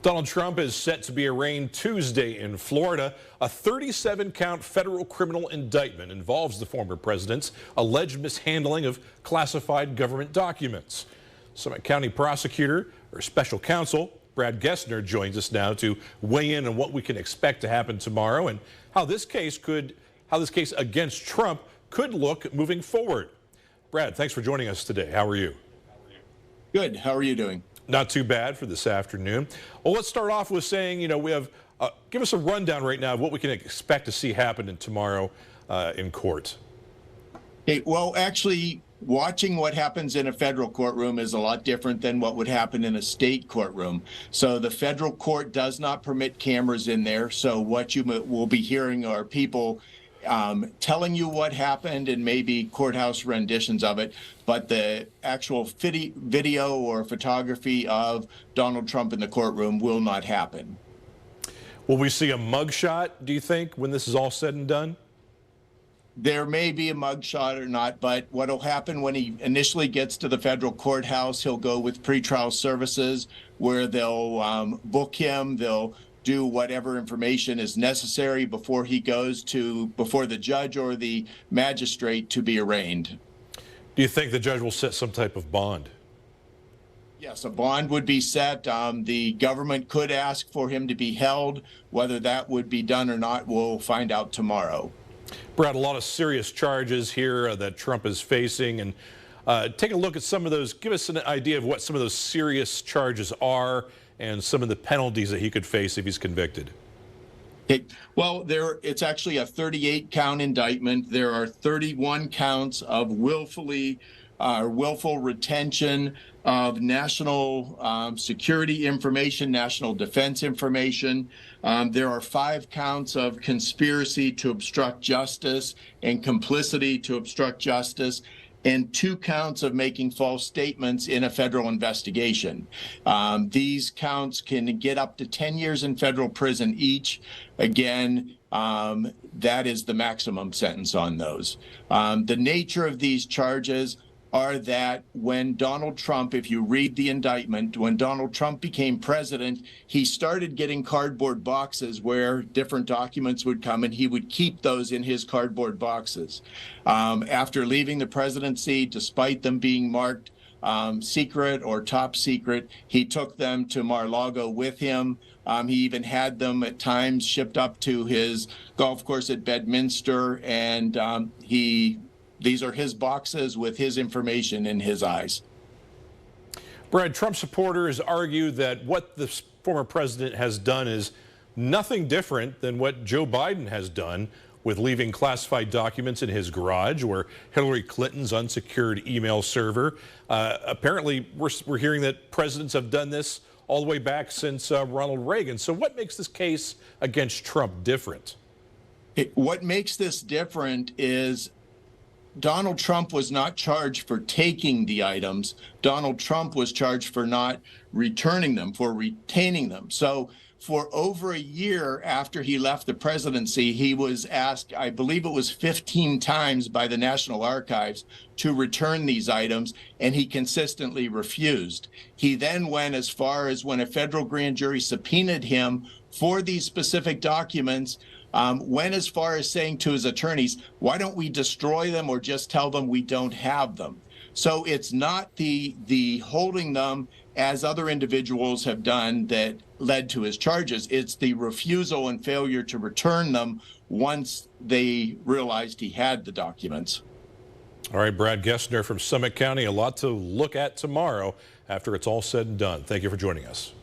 Donald Trump is set to be arraigned Tuesday in Florida. A 37-count federal criminal indictment involves the former president's alleged mishandling of classified government documents. Summit County Prosecutor, or Special Counsel, Brad Gessner joins us now to weigh in on what we can expect to happen tomorrow and how this case against Trump could look moving forward. Brad, thanks for joining us today. How are you? Good. How are you doing? Not too bad for this afternoon. Well, let's start off with saying, we have, give us a rundown right now of what we can expect to see happen tomorrow in court. Okay, well, actually, watching what happens in a federal courtroom is a lot different than what would happen in a state courtroom. So the federal court does not permit cameras in there. So what you will be hearing are people telling you what happened and maybe courthouse renditions of it, but the actual video or photography of Donald Trump in the courtroom will not happen. Will we see a mugshot, do you think, when this is all said and done? There may be a mugshot or not, but what will happen when he initially gets to the federal courthouse, he'll go with pretrial services where they'll book him, they'll do whatever information is necessary before he goes before the judge or the magistrate to be arraigned. Do you think the judge will set some type of bond? Yes, a bond would be set. The government could ask for him to be held. Whether that would be done or not, we'll find out tomorrow. Brad, a lot of serious charges here that Trump is facing, and take a look at some of those. Give us an idea of what some of those serious charges are and some of the penalties that he could face if he's convicted. Okay. Well, it's actually a 38-count indictment. There are 31 counts of willful retention of national security information, national defense information. There are 5 counts of conspiracy to obstruct justice and complicity to obstruct justice, and 2 counts of making false statements in a federal investigation. These counts can get up to 10 years in federal prison each. Again, that is the maximum sentence on those. The nature of these charges are that when Donald Trump, if you read the indictment, when Donald Trump became president, he started getting cardboard boxes where different documents would come, and he would keep those in his cardboard boxes. After leaving the presidency, despite them being marked secret or top secret, he took them to Mar-a-Lago with him. He even had them at times shipped up to his golf course at Bedminster, and these are his boxes with his information in his eyes. Brad, Trump supporters argue that what the former president has done is nothing different than what Joe Biden has done with leaving classified documents in his garage or Hillary Clinton's unsecured email server. Apparently, we're hearing that presidents have done this all the way back since Ronald Reagan. So what makes this case against Trump different? What makes this different is Donald Trump was not charged for taking the items. Donald Trump was charged for not returning them, for retaining them. So for over a year after he left the presidency, he was asked, I believe it was 15 times by the National Archives, to return these items, and he consistently refused. He then went as far as when a federal grand jury subpoenaed him for these specific documents, went as far as saying to his attorneys, why don't we destroy them or just tell them we don't have them? So it's not the holding them as other individuals have done that led to his charges. It's the refusal and failure to return them once they realized he had the documents. All right, Brad Gessner from Summit County, a lot to look at tomorrow after it's all said and done. Thank you for joining us.